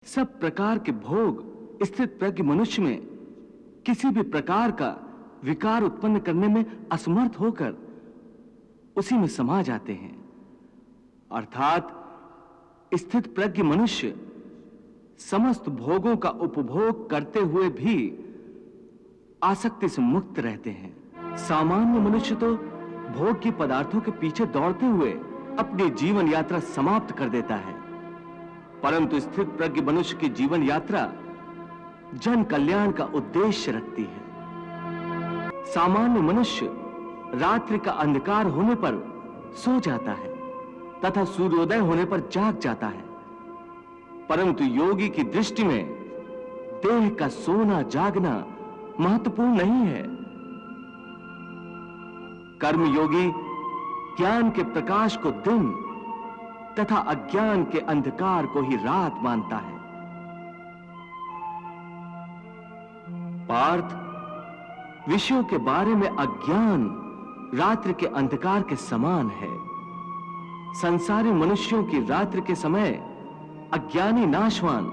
सब प्रकार के भोग स्थित प्रज्ञ मनुष्य में किसी भी प्रकार का विकार उत्पन्न करने में असमर्थ होकर उसी में समा जाते हैं। अर्थात स्थित प्रज्ञ मनुष्य समस्त भोगों का उपभोग करते हुए भी आसक्ति से मुक्त रहते हैं। सामान्य मनुष्य तो भोग की पदार्थों के पीछे दौड़ते हुए अपनी जीवन यात्रा समाप्त कर देता है, परंतु स्थित प्रज्ञ मनुष्य की जीवन यात्रा जन कल्याण का उद्देश्य रखती है। सामान्य मनुष्य रात्रि का अंधकार होने पर सो जाता है तथा सूर्योदय होने पर जाग जाता है, परंतु योगी की दृष्टि में देह का सोना जागना महत्वपूर्ण नहीं है। कर्मयोगी ज्ञान के प्रकाश को दिन तथा अज्ञान के अंधकार को ही रात मानता है। पार्थ, विषयों के बारे में अज्ञान रात्रि के अंधकार के समान है। संसारी मनुष्यों की रात्रि के समय अज्ञानी नाशवान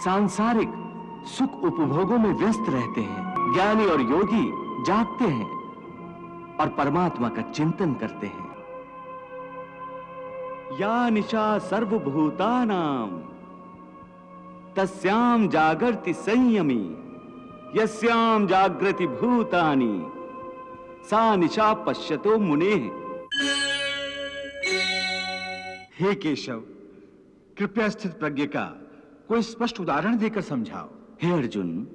सांसारिक सुख उपभोगों में व्यस्त रहते हैं। ज्ञानी और योगी जागते हैं और परमात्मा का चिंतन करते हैं। या निशा सर्वभूतानां तस्यां जागर्ति संयमी यस्यां जागृति भूतानि सा निशा पश्यतो मुनेः। हे केशव, कृपया स्थित प्रज्ञ का कोई स्पष्ट उदाहरण देकर समझाओ। हे अर्जुन,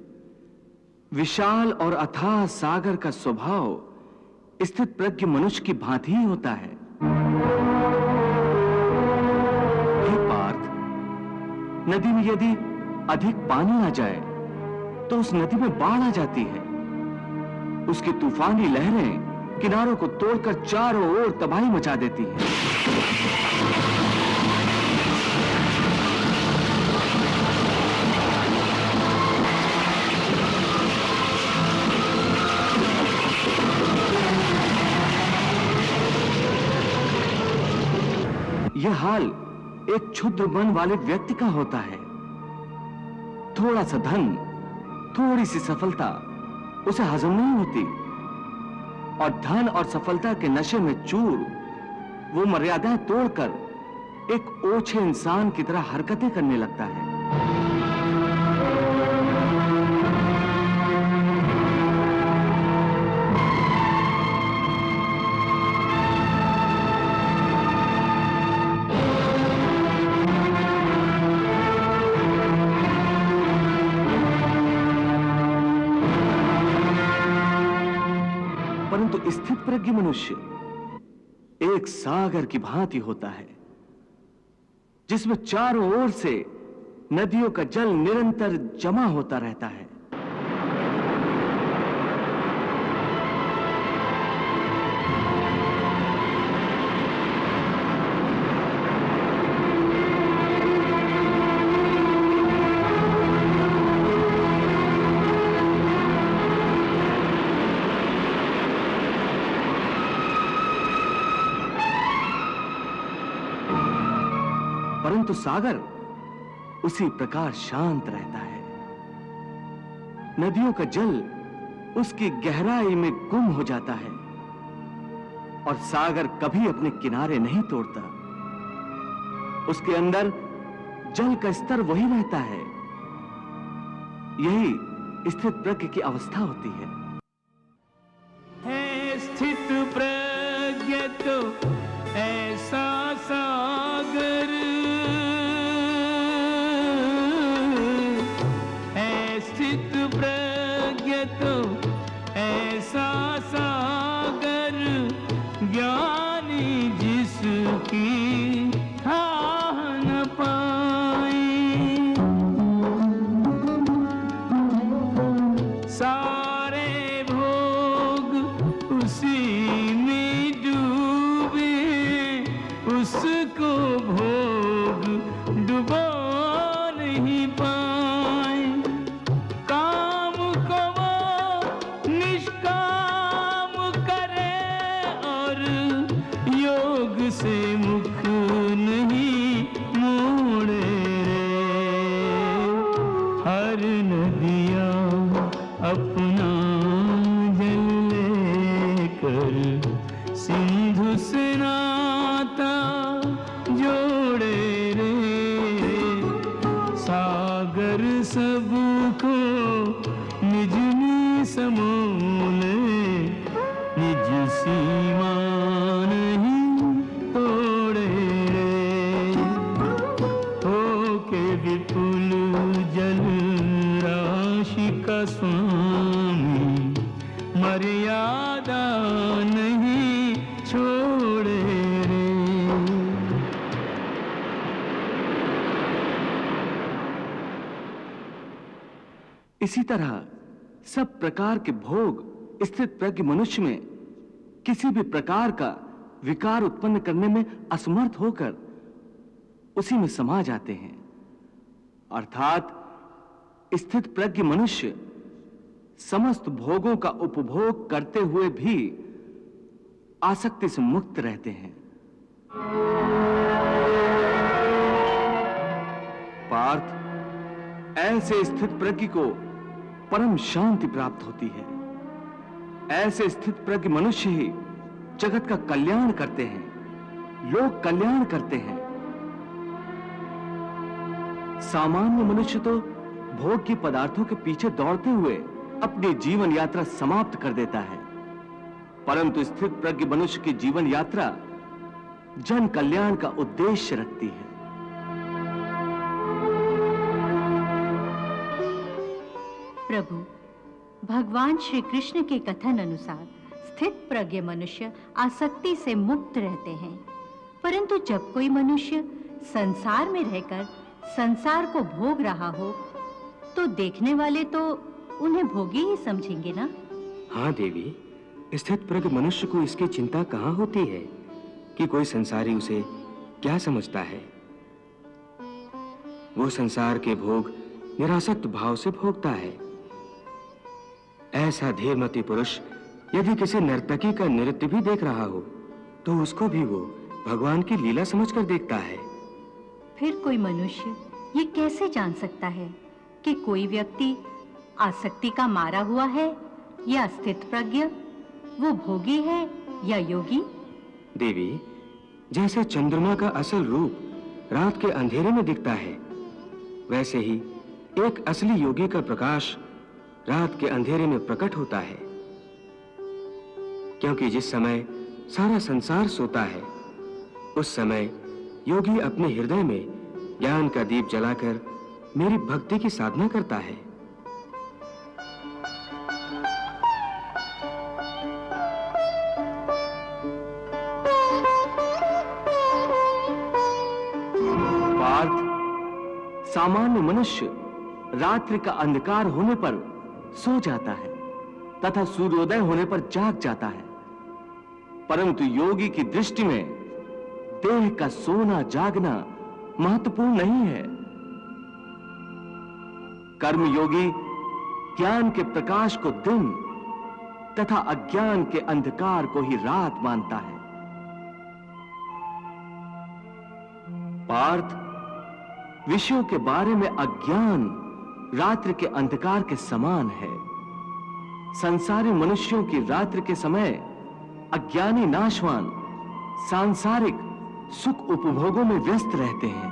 विशाल और अथाह सागर का स्वभाव स्थित प्रज्ञ मनुष्य की भांति ही होता है। हे पार्थ, नदी में यदि अधिक पानी आ जाए तो उस नदी में बाढ़ आ जाती है। उसकी तूफानी लहरें किनारों को तोड़कर चारों ओर तबाही मचा देती हैं। यह हाल एक क्षुद्र मन वाले व्यक्ति का होता है। थोड़ा सा धन, थोड़ी सी सफलता उसे हजम नहीं होती और धन और सफलता के नशे में चूर वो मर्यादाएं तोड़कर एक ओछे इंसान की तरह हरकतें करने लगता है। परंतु स्थित प्रज्ञ मनुष्य एक सागर की भांति होता है जिसमें चारों ओर से नदियों का जल निरंतर जमा होता रहता है। परंतु सागर उसी प्रकार शांत रहता है। नदियों का जल उसकी गहराई में गुम हो जाता है और सागर कभी अपने किनारे नहीं तोड़ता। उसके अंदर जल का स्तर वही रहता है। यही स्थित प्रज्ञ की अवस्था होती है। स्थित प्रज्ञ तो ऐसा सागर, स्थित प्रज्ञ तो ऐसा सागर, ज्ञानी जिसकी थाह न पाए। सारे भोग उसी में डूबे, उसको भोग डुबो नहीं पाए। काम को वो निष्काम करे और योग से मुख नहीं मोड़े रे। अपना जल लेकर सिंधु से नाता जोड़े रे। सागर सबको निज में समोले, निज सीमा नहीं तोड़े रे। होके विपुल जल राशि का स्वामी, मर्यादा नहीं छोड़े रे। इसी तरह सब प्रकार के भोग स्थित प्रज्ञ मनुष्य में किसी भी प्रकार का विकार उत्पन्न करने में असमर्थ होकर उसी में समा जाते हैं। अर्थात स्थित प्रज्ञ मनुष्य समस्त भोगों का उपभोग करते हुए भी आसक्ति से मुक्त रहते हैं। पार्थ, ऐसे स्थित प्रज्ञ को परम शांति प्राप्त होती है। ऐसे स्थित प्रज्ञ मनुष्य ही जगत का कल्याण करते हैं, लोक कल्याण करते हैं। सामान्य मनुष्य तो भोग की पदार्थों के पीछे दौड़ते हुए अपनी जीवन यात्रा समाप्त कर देता है, परंतु स्थित प्रज्ञ मनुष्य की जीवन यात्रा जन कल्याण का उद्देश्य रखती है। प्रभु, भगवान श्री कृष्ण के कथन अनुसार स्थित प्रज्ञ मनुष्य आसक्ति से मुक्त रहते हैं, परंतु जब कोई मनुष्य संसार में रहकर संसार को भोग रहा हो तो देखने वाले तो उन्हें भोगी ही समझेंगे ना? हाँ देवी, स्थित प्रज्ञ मनुष्य को इसकी चिंता कहाँ होती है कि कोई संसारी उसे क्या समझता है। वो संसार के भोग निरासक्त भाव से भोगता है। ऐसा धीरमती पुरुष यदि किसी नर्तकी का नृत्य भी देख रहा हो तो उसको भी वो भगवान की लीला समझकर देखता है। फिर कोई मनुष्य ये कैसे जान सकता है कि कोई व्यक्ति आसक्ति का मारा हुआ है या स्थित प्रज्ञ, वो भोगी है या योगी? देवी, जैसे चंद्रमा का असल रूप रात के अंधेरे में दिखता है, वैसे ही एक असली योगी का प्रकाश रात के अंधेरे में प्रकट होता है। क्योंकि जिस समय सारा संसार सोता है, उस समय योगी अपने हृदय में ज्ञान का दीप जलाकर मेरी भक्ति की साधना करता है। पार्थ, सामान्य मनुष्य रात्रि का अंधकार होने पर सो जाता है तथा सूर्योदय होने पर जाग जाता है, परंतु योगी की दृष्टि में देह का सोना जागना महत्वपूर्ण नहीं है। कर्मयोगी ज्ञान के प्रकाश को दिन तथा अज्ञान के अंधकार को ही रात मानता है। पार्थ, विषयों के बारे में अज्ञान रात्रि के अंधकार के समान है। संसारी मनुष्यों की रात्रि के समय अज्ञानी नाशवान सांसारिक सुख उपभोगों में व्यस्त रहते हैं।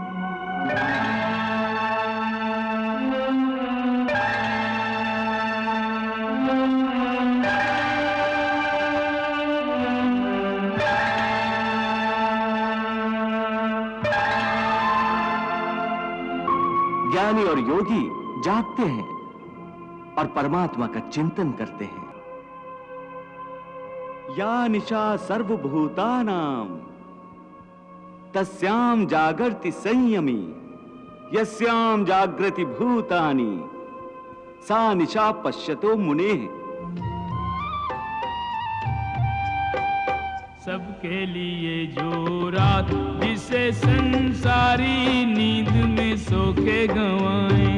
ज्ञानी और योगी जागते हैं और परमात्मा का चिंतन करते हैं। या निशा सर्वभूतानां तस्याम जागर्ति संयमी, यस्याम जागृति भूतानि सा निशा पश्यतो मुनेः। सबके लिए जो रात जिसे संसारी नींद में सो के गंवाए,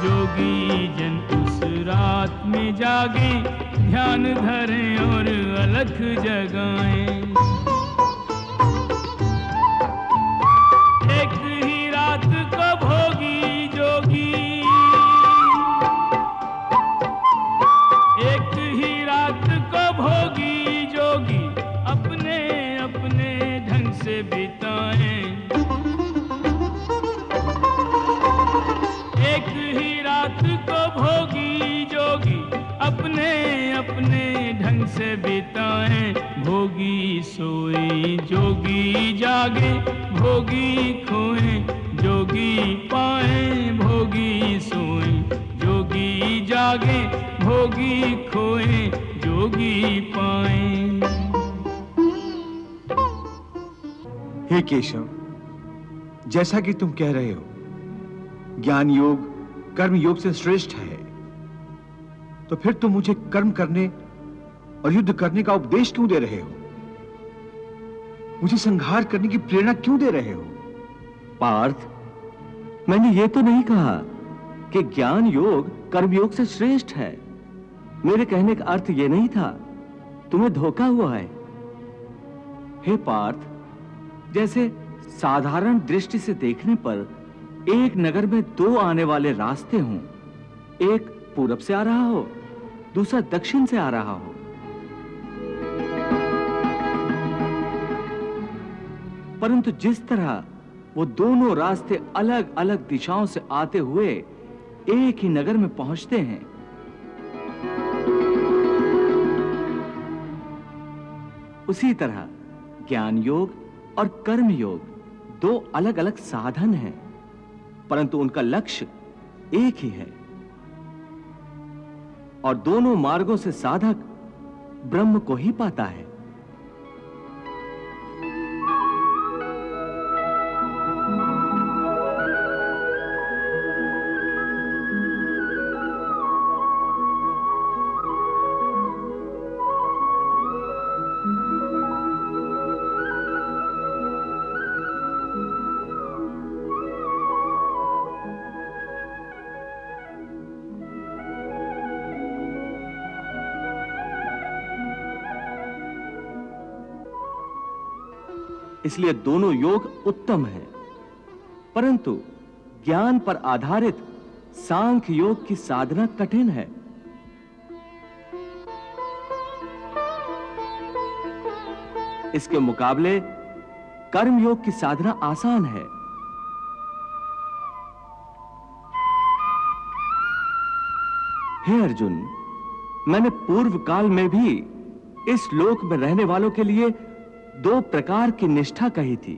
जोगी जन उस रात में जागे, ध्यान धरें और अलख जगाएं। से बिताएं। एक ही रात को भोगी जोगी अपने अपने ढंग से बिताएं। भोगी सोए जोगी जागे, भोगी खोए जोगी पाए। भोगी सोए जोगी जागे, भोगी खोए जोगी पाए। हे केशव, जैसा कि तुम कह रहे हो, ज्ञान योग कर्म योग से श्रेष्ठ है, तो फिर तुम मुझे कर्म करने और युद्ध करने का उपदेश क्यों दे रहे हो? मुझे संहार करने की प्रेरणा क्यों दे रहे हो? पार्थ, मैंने ये तो नहीं कहा कि ज्ञान योग कर्म योग से श्रेष्ठ है। मेरे कहने का अर्थ ये नहीं था। तुम्हें धोखा हुआ है। हे पार्थ, जैसे साधारण दृष्टि से देखने पर एक नगर में दो आने वाले रास्ते हों, एक पूरब से आ रहा हो, दूसरा दक्षिण से आ रहा हो, परंतु जिस तरह वो दोनों रास्ते अलग अलग दिशाओं से आते हुए एक ही नगर में पहुंचते हैं, उसी तरह ज्ञान योग और कर्म योग दो अलग अलग साधन हैं, परंतु उनका लक्ष्य एक ही है। और दोनों मार्गों से साधक ब्रह्म को ही पाता है। इसलिए दोनों योग उत्तम है, परंतु ज्ञान पर आधारित सांख्य योग की साधना कठिन है। इसके मुकाबले कर्म योग की साधना आसान है। हे अर्जुन, मैंने पूर्व काल में भी इस लोक में रहने वालों के लिए दो प्रकार की निष्ठा कही थी,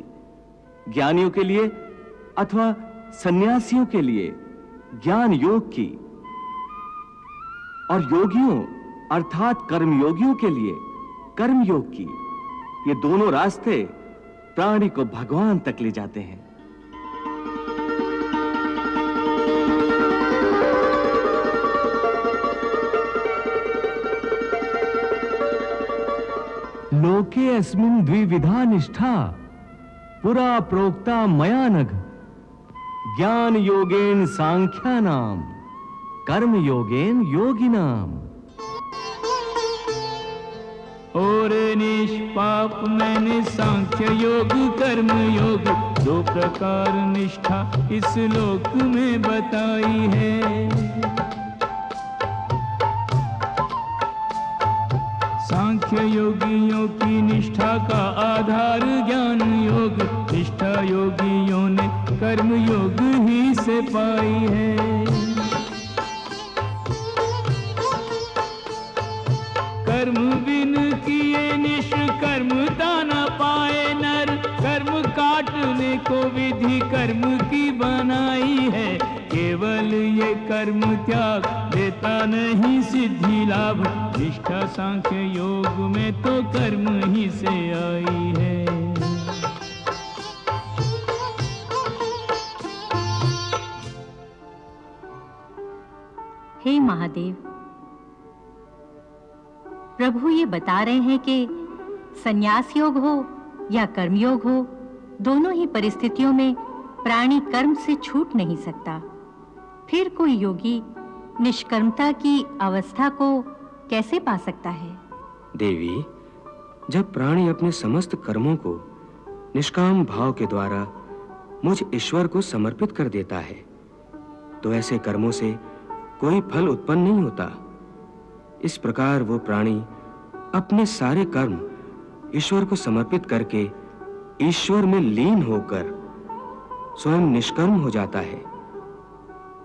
ज्ञानियों के लिए अथवा सन्यासियों के लिए ज्ञान योग की, और योगियों अर्थात कर्मयोगियों के लिए कर्म योग की। ये दोनों रास्ते प्राणी को भगवान तक ले जाते हैं। लोके अस्मिन् द्विविधा निष्ठा पुरा प्रोक्ता मया नघ, ज्ञान योगेन सांख्यानाम कर्म योगेन योगिनाम। और निष्पाप मैंने सांख्य योग कर्म योग दो प्रकार निष्ठा इस लोक में बताई है। सांख्य योगियों की निष्ठा का आधार ज्ञान योग, निष्ठा योगियों ने कर्म योग ही से पाई है। कर्म बिन किए निष्कर्म दाना पाए नर, कर्म काटने को विधि कर्म की बनाई है। केवल ये कर्म त्याग देता नहीं सिद्धि लाभ, निष्ठा सांख्य योग में तो कर्म ही से आई है। हे महादेव, प्रभु ये बता रहे हैं कि संन्यास योग हो या कर्म योग हो, दोनों ही परिस्थितियों में प्राणी कर्म से छूट नहीं सकता। फिर कोई योगी निष्कर्मता की अवस्था को कैसे पा सकता है? देवी, जब प्राणी अपने समस्त कर्मों को निष्काम भाव के द्वारा मुझ ईश्वर को समर्पित कर देता है, तो ऐसे कर्मों से कोई फल उत्पन्न नहीं होता। इस प्रकार वो प्राणी अपने सारे कर्म ईश्वर को समर्पित करके ईश्वर में लीन होकर स्वयं निष्कर्म हो जाता है।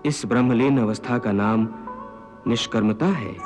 इस ब्रह्मलीन अवस्था का नाम निष्कर्मता है।